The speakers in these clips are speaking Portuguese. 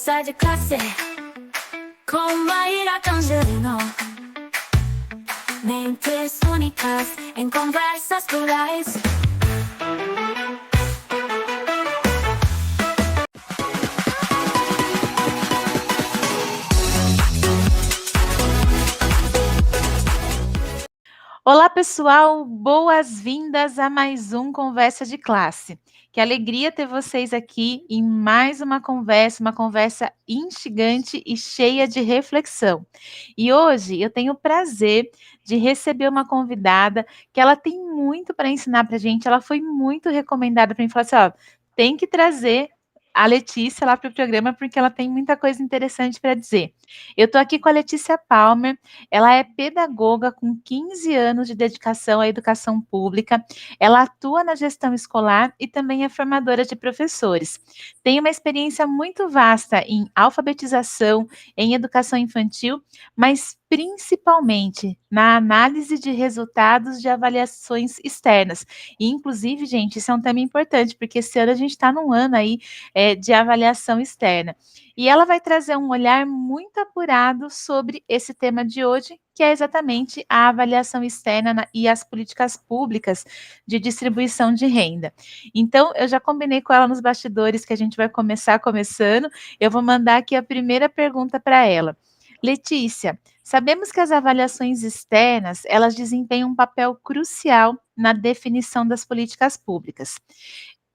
Conversa de classe com Maíra Tangerino. Mentes únicas em conversas plurais. Olá, pessoal! Boas-vindas a mais um Conversa de Classe. Que alegria ter vocês aqui em mais uma conversa instigante e cheia de reflexão. E hoje eu tenho o prazer de receber uma convidada que ela tem muito para ensinar para a gente. Ela foi muito recomendada para mim, falar assim, ó, tem que trazer a Letícia lá para o programa, porque ela tem muita coisa interessante para dizer. Eu estou aqui com a Letícia Palmer. Ela é pedagoga com 15 anos de dedicação à educação pública. Ela atua na gestão escolar e também é formadora de professores. Tem uma experiência muito vasta em alfabetização, em educação infantil, mas principalmente na análise de resultados de avaliações externas. E, inclusive, gente, isso é um tema importante, porque esse ano a gente está num ano aí de avaliação externa. E ela vai trazer um olhar muito apurado sobre esse tema de hoje, que é exatamente a avaliação externa e as políticas públicas de distribuição de renda. Então, eu já combinei com ela nos bastidores que a gente vai começar começando. Eu vou mandar aqui a primeira pergunta para ela. Letícia, sabemos que as avaliações externas, elas desempenham um papel crucial na definição das políticas públicas.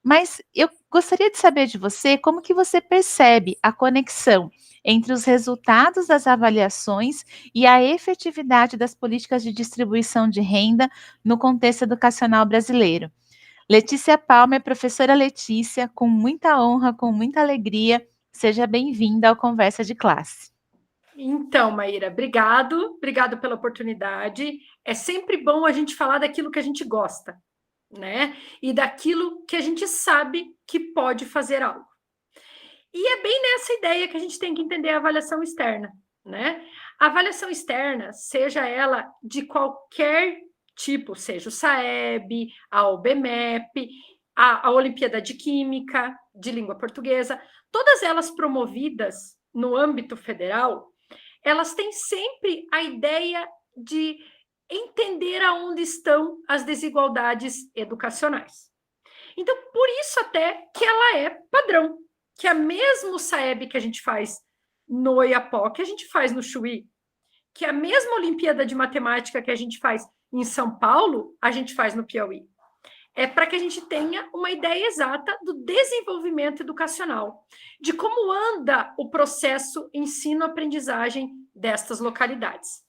Mas eu gostaria de saber de você como que você percebe a conexão entre os resultados das avaliações e a efetividade das políticas de distribuição de renda no contexto educacional brasileiro. Letícia Palmer, professora Letícia, com muita honra, com muita alegria, seja bem-vinda ao Conversa de Classe. Então, Maíra, obrigado pela oportunidade. É sempre bom a gente falar daquilo que a gente gosta, né? E daquilo que a gente sabe que pode fazer algo. E é bem nessa ideia que a gente tem que entender a avaliação externa, né? A avaliação externa, seja ela de qualquer tipo, seja o SAEB, a OBMEP, a Olimpíada de Química, de língua portuguesa, todas elas promovidas no âmbito federal, elas têm sempre a ideia de entender aonde estão as desigualdades educacionais. Então, por isso até que ela é padrão, que é mesmo SAEB que a gente faz no Oiapoque, a gente faz no Chuí, que é a mesma Olimpíada de Matemática que a gente faz em São Paulo, a gente faz no Piauí. É para que a gente tenha uma ideia exata do desenvolvimento educacional, de como anda o processo ensino-aprendizagem destas localidades.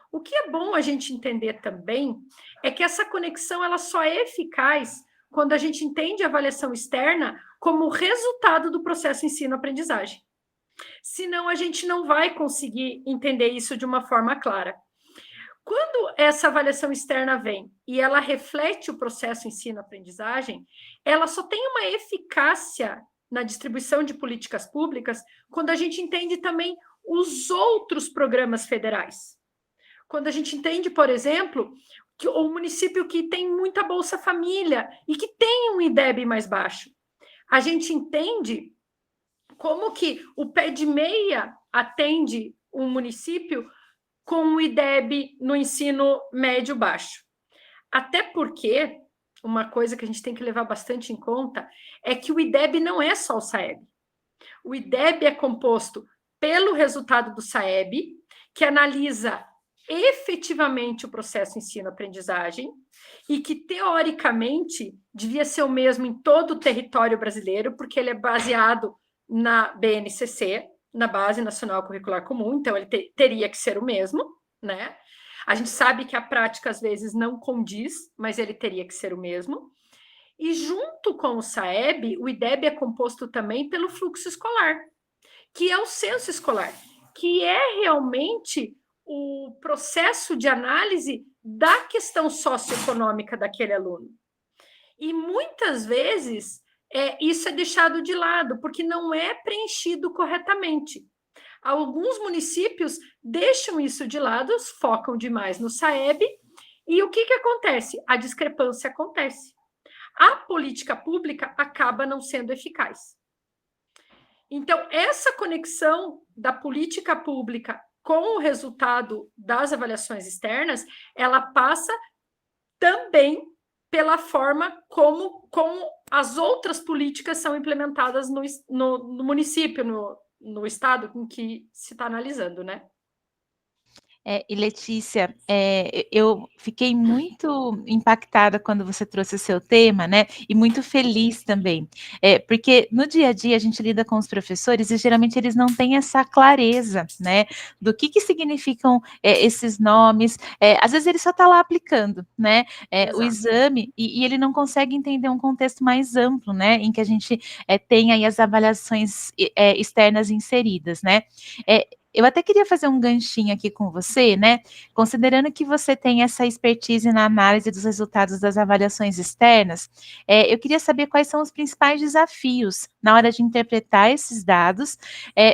O que é bom a gente entender também é que essa conexão ela só é eficaz quando a gente entende a avaliação externa como resultado do processo ensino-aprendizagem. Senão, a gente não vai conseguir entender isso de uma forma clara. Quando essa avaliação externa vem e ela reflete o processo ensino-aprendizagem, ela só tem uma eficácia na distribuição de políticas públicas quando a gente entende também os outros programas federais. Quando a gente entende, por exemplo, que o município que tem muita Bolsa Família e que tem um IDEB mais baixo. A gente entende como que o pé de meia atende um município com o IDEB no ensino médio baixo. Até porque uma coisa que a gente tem que levar bastante em conta é que o IDEB não é só o SAEB. O IDEB é composto pelo resultado do SAEB, que analisa efetivamente o processo ensino-aprendizagem e que, teoricamente, devia ser o mesmo em todo o território brasileiro, porque ele é baseado na BNCC, na Base Nacional Curricular Comum, então ele teria que ser o mesmo, né? A gente sabe que a prática, às vezes, não condiz, mas ele teria que ser o mesmo. E, junto com o SAEB, o IDEB é composto também pelo fluxo escolar, que é o censo escolar, que é realmente o processo de análise da questão socioeconômica daquele aluno. E muitas vezes isso é deixado de lado, porque não é preenchido corretamente. Alguns municípios deixam isso de lado, focam demais no SAEB, e o que acontece? A discrepância acontece. A política pública acaba não sendo eficaz. Então, essa conexão da política pública com o resultado das avaliações externas, ela passa também pela forma como as outras políticas são implementadas no município, no estado em que se está analisando, né? E Letícia, eu fiquei muito impactada quando você trouxe o seu tema, né? E muito feliz também, porque no dia a dia a gente lida com os professores e geralmente eles não têm essa clareza, né? Do que significam esses nomes. Às vezes ele só está lá aplicando, né? O exame e ele não consegue entender um contexto mais amplo, né? Em que a gente tem aí as avaliações externas inseridas, né? Eu até queria fazer um ganchinho aqui com você, né? Considerando que você tem essa expertise na análise dos resultados das avaliações externas, eu queria saber quais são os principais desafios na hora de interpretar esses dados,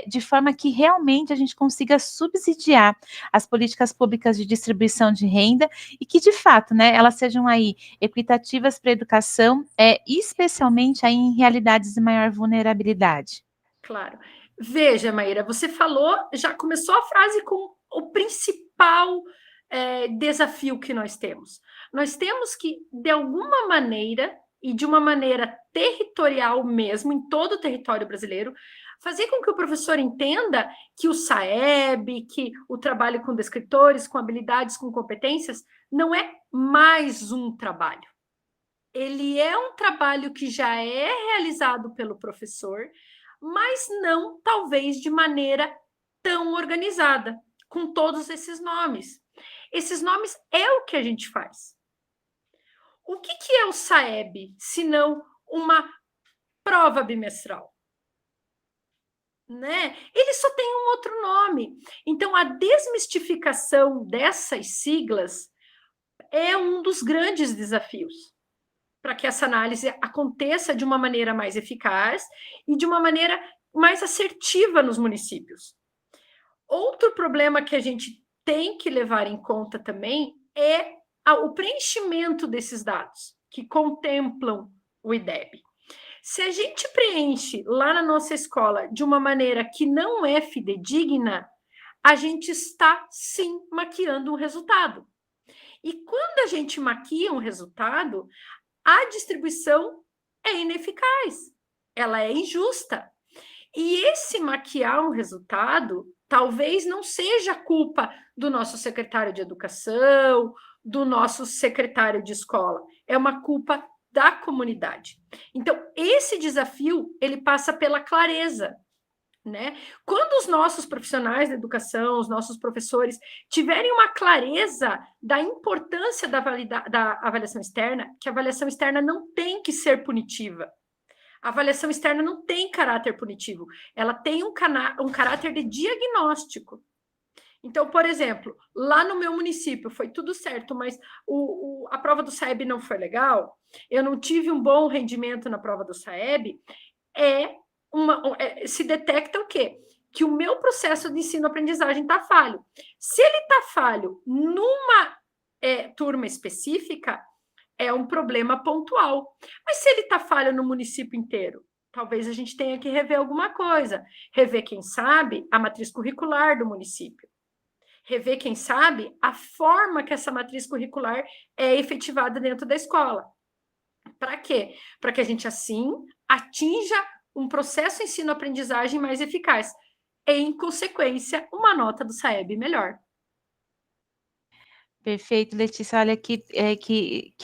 de forma que realmente a gente consiga subsidiar as políticas públicas de distribuição de renda e que, de fato, né, elas sejam aí equitativas para a educação, especialmente aí em realidades de maior vulnerabilidade. Claro. Veja, Maíra, você falou, já começou a frase com o principal desafio que nós temos. Nós temos que, de alguma maneira, e de uma maneira territorial mesmo, em todo o território brasileiro, fazer com que o professor entenda que o SAEB, que o trabalho com descritores, com habilidades, com competências, não é mais um trabalho. Ele é um trabalho que já é realizado pelo professor, mas não talvez de maneira tão organizada, com todos esses nomes. Esses nomes é o que a gente faz. O que é o SAEB, se não uma prova bimestral? Né? Ele só tem um outro nome. Então, a desmistificação dessas siglas é um dos grandes desafios para que essa análise aconteça de uma maneira mais eficaz e de uma maneira mais assertiva nos municípios. Outro problema que a gente tem que levar em conta também é o preenchimento desses dados que contemplam o IDEB. Se a gente preenche lá na nossa escola de uma maneira que não é fidedigna, a gente está sim maquiando um resultado. E quando a gente maquia um resultado, a distribuição é ineficaz, ela é injusta. E esse maquiar um resultado talvez não seja culpa do nosso secretário de educação, do nosso secretário de escola, é uma culpa da comunidade. Então, esse desafio, ele passa pela clareza, né? Quando os nossos profissionais da educação, os nossos professores, tiverem uma clareza da importância da avaliação externa, que a avaliação externa não tem que ser punitiva. A avaliação externa não tem caráter punitivo, ela tem um caráter de diagnóstico. Então, por exemplo, lá no meu município foi tudo certo, mas a prova do SAEB não foi legal, eu não tive um bom rendimento na prova do SAEB, se detecta o quê? Que o meu processo de ensino-aprendizagem está falho. Se ele está falho numa turma específica, é um problema pontual. Mas se ele está falho no município inteiro, talvez a gente tenha que rever alguma coisa. Rever, quem sabe, a matriz curricular do município. Rever, quem sabe, a forma que essa matriz curricular é efetivada dentro da escola. Para quê? Para que a gente, assim, atinja um processo ensino-aprendizagem mais eficaz. E, em consequência, uma nota do SAEB melhor. Perfeito, Letícia. Olha que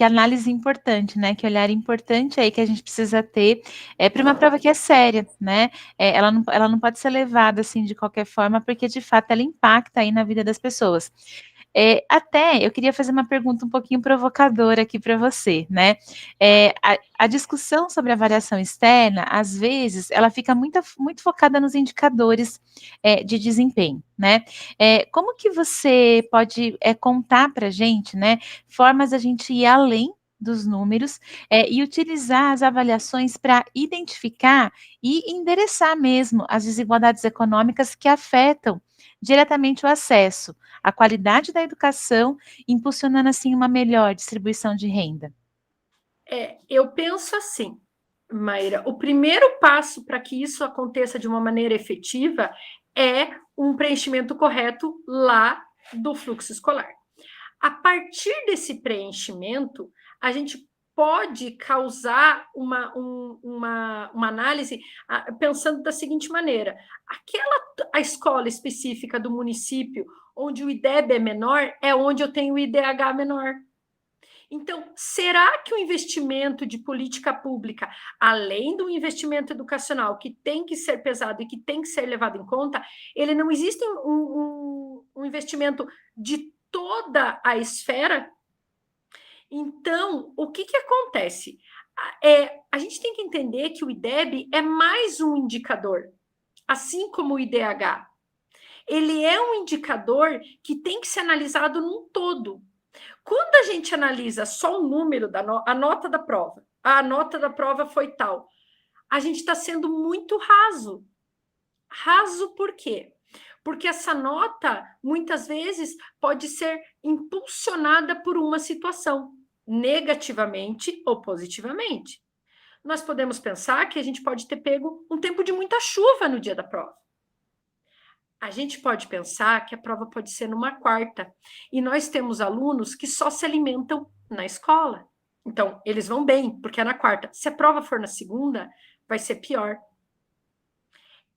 análise importante, né? Que olhar importante aí que a gente precisa ter para uma prova que é séria, né? Ela não pode ser levada assim de qualquer forma, porque de fato ela impacta aí na vida das pessoas. Até eu queria fazer uma pergunta um pouquinho provocadora aqui para você, né? A discussão sobre a avaliação externa, às vezes, ela fica muito focada nos indicadores de desempenho, né? Como que você pode contar para a gente, né? Formas a gente ir além dos números e utilizar as avaliações para identificar e endereçar mesmo as desigualdades econômicas que afetam diretamente o acesso, a qualidade da educação, impulsionando assim uma melhor distribuição de renda. Eu penso assim, Maíra, o primeiro passo para que isso aconteça de uma maneira efetiva é um preenchimento correto lá do fluxo escolar. A partir desse preenchimento, a gente pode causar uma análise pensando da seguinte maneira: a escola específica do município onde o IDEB é menor é onde eu tenho o IDH menor. Então, será que o investimento de política pública, além do investimento educacional, que tem que ser pesado e que tem que ser levado em conta, ele não existe um investimento de toda a esfera? Então, o que acontece? A gente tem que entender que o IDEB é mais um indicador, assim como o IDH. Ele é um indicador que tem que ser analisado num todo. Quando a gente analisa só o número a nota da prova, a nota da prova foi tal, a gente está sendo muito raso. Raso por quê? Porque essa nota, muitas vezes, pode ser impulsionada por uma situação, negativamente ou positivamente. Nós podemos pensar que a gente pode ter pego um tempo de muita chuva no dia da prova. A gente pode pensar que a prova pode ser numa quarta, e nós temos alunos que só se alimentam na escola. Então, eles vão bem, porque é na quarta. Se a prova for na segunda, vai ser pior.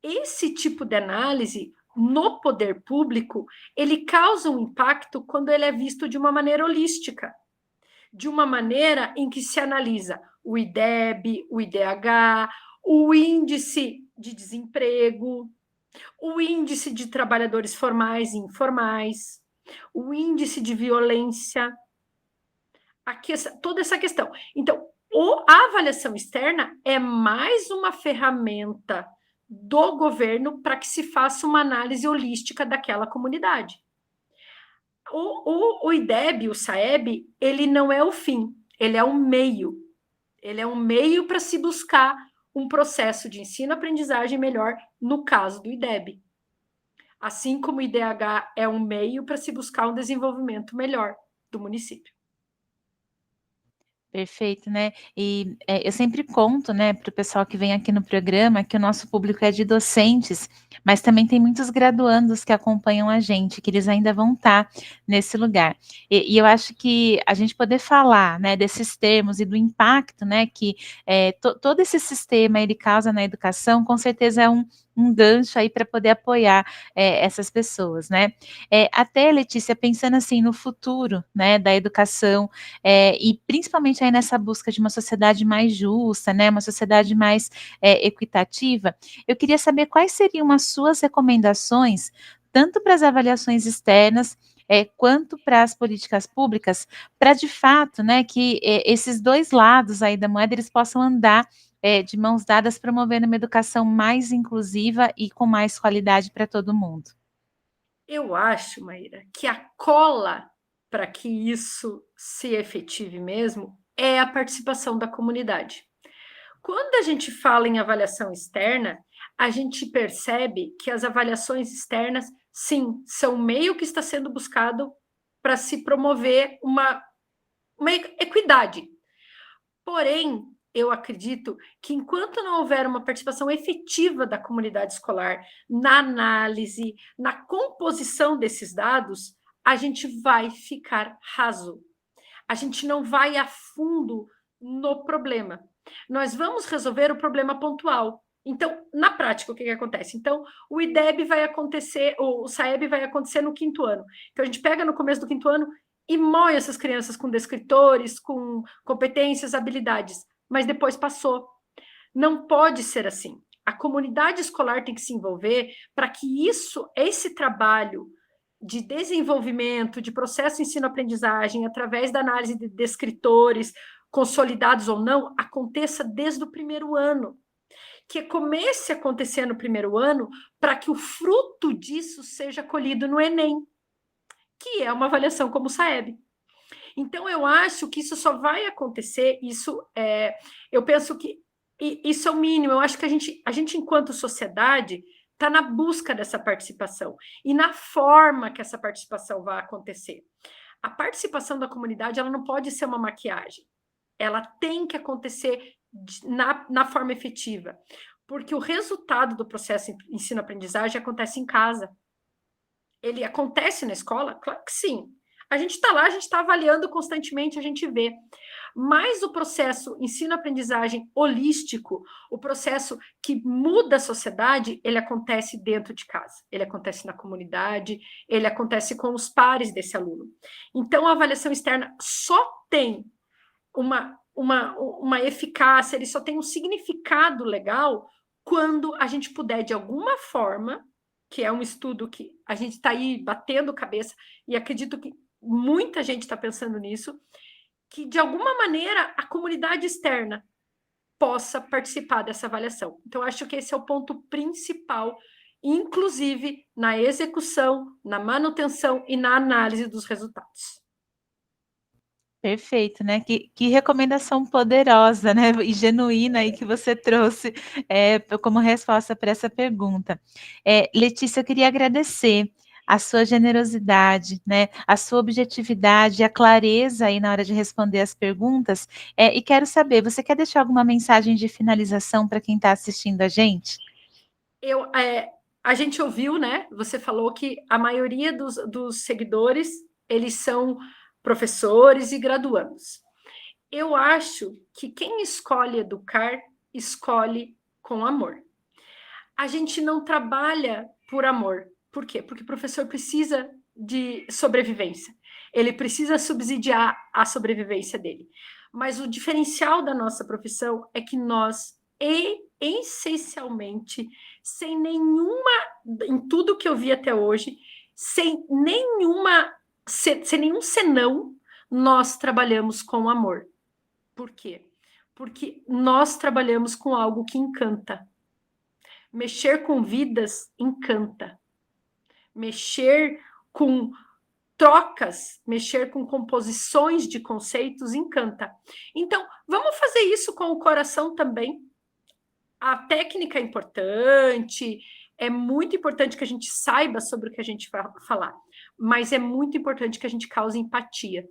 Esse tipo de análise no poder público, ele causa um impacto quando ele é visto de uma maneira holística, de uma maneira em que se analisa o IDEB, o IDH, o índice de desemprego, o índice de trabalhadores formais e informais, o índice de violência, toda essa questão. Então, a avaliação externa é mais uma ferramenta do governo para que se faça uma análise holística daquela comunidade. O IDEB, o SAEB, ele não é o fim, ele é um meio. Ele é um meio para se buscar um processo de ensino-aprendizagem melhor, no caso do IDEB. Assim como o IDH é um meio para se buscar um desenvolvimento melhor do município. Perfeito, né? E eu sempre conto, né, para o pessoal que vem aqui no programa que o nosso público é de docentes, mas também tem muitos graduandos que acompanham a gente, que eles ainda vão estar nesse lugar. E eu acho que a gente poder falar, né, desses termos e do impacto, né, que todo esse sistema ele causa na educação, com certeza é um gancho aí para poder apoiar essas pessoas, né? Até, Letícia, pensando assim no futuro, né, da educação, e principalmente aí nessa busca de uma sociedade mais justa, né, uma sociedade mais equitativa, eu queria saber quais seriam as suas recomendações, tanto para as avaliações externas, quanto para as políticas públicas, para de fato, né, que esses dois lados aí da moeda, eles possam andar de mãos dadas, promovendo uma educação mais inclusiva e com mais qualidade para todo mundo. Eu acho, Maíra, que a cola para que isso se efetive mesmo é a participação da comunidade. Quando a gente fala em avaliação externa, a gente percebe que as avaliações externas, sim, são o meio que está sendo buscado para se promover uma equidade. Porém, eu acredito que enquanto não houver uma participação efetiva da comunidade escolar na análise, na composição desses dados, a gente vai ficar raso. A gente não vai a fundo no problema. Nós vamos resolver o problema pontual. Então, na prática, o que acontece? Então, o IDEB vai acontecer, o SAEB vai acontecer no quinto ano. Então, a gente pega no começo do quinto ano e moe essas crianças com descritores, com competências, habilidades, mas depois passou. Não pode ser assim. A comunidade escolar tem que se envolver para que esse trabalho de desenvolvimento, de processo ensino-aprendizagem, através da análise de descritores, consolidados ou não, aconteça desde o primeiro ano. Que comece a acontecer no primeiro ano para que o fruto disso seja colhido no Enem, que é uma avaliação como o SAEB. Então, eu acho que isso só vai acontecer, eu penso que isso é o mínimo, eu acho que a gente enquanto sociedade, está na busca dessa participação e na forma que essa participação vai acontecer. A participação da comunidade, ela não pode ser uma maquiagem. ela tem que acontecer na forma efetiva, porque o resultado do processo ensino-aprendizagem acontece em casa. Ele acontece na escola? Claro que sim. A gente está lá, a gente está avaliando constantemente, a gente vê. Mas o processo ensino-aprendizagem holístico, o processo que muda a sociedade, ele acontece dentro de casa, ele acontece na comunidade, ele acontece com os pares desse aluno. Então, a avaliação externa só tem uma eficácia, ele só tem um significado legal quando a gente puder, de alguma forma, que é um estudo que a gente está aí batendo cabeça, e acredito que muita gente está pensando nisso, que de alguma maneira a comunidade externa possa participar dessa avaliação. Então, acho que esse é o ponto principal, inclusive na execução, na manutenção e na análise dos resultados. Perfeito, né? Que recomendação poderosa, né? E genuína aí que você trouxe como resposta para essa pergunta. Letícia, eu queria agradecer a sua generosidade, né? A sua objetividade, a clareza aí na hora de responder as perguntas. E quero saber, você quer deixar alguma mensagem de finalização para quem está assistindo a gente? A gente ouviu, né? Você falou que a maioria dos seguidores, eles são professores e graduandos. Eu acho que quem escolhe educar, escolhe com amor. A gente não trabalha por amor. Por quê? Porque o professor precisa de sobrevivência. Ele precisa subsidiar a sobrevivência dele. Mas o diferencial da nossa profissão é que nós, essencialmente, sem tudo que eu vi até hoje, sem nenhum senão, nós trabalhamos com amor. Por quê? Porque nós trabalhamos com algo que encanta. Mexer com vidas encanta. Mexer com trocas, mexer com composições de conceitos encanta. Então, vamos fazer isso com o coração também. A técnica é importante, é muito importante que a gente saiba sobre o que a gente vai falar, mas é muito importante que a gente cause empatia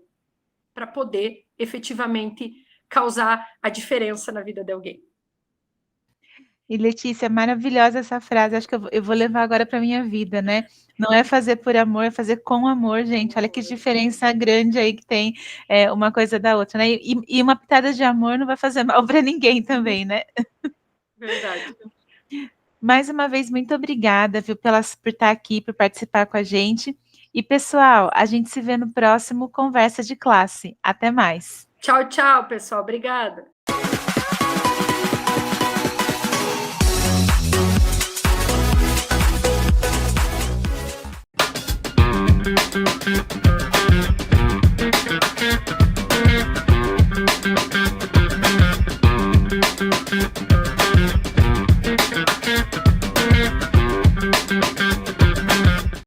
para poder efetivamente causar a diferença na vida de alguém. E Letícia, maravilhosa essa frase, acho que eu vou levar agora para minha vida, né? Não é fazer por amor, é fazer com amor, gente. Olha que diferença grande aí que tem uma coisa da outra, né? E uma pitada de amor não vai fazer mal para ninguém também, né? Verdade. Mais uma vez, muito obrigada, viu, por estar aqui, por participar com a gente. E, pessoal, a gente se vê no próximo Conversa de Classe. Até mais. Tchau, tchau, pessoal. Obrigada.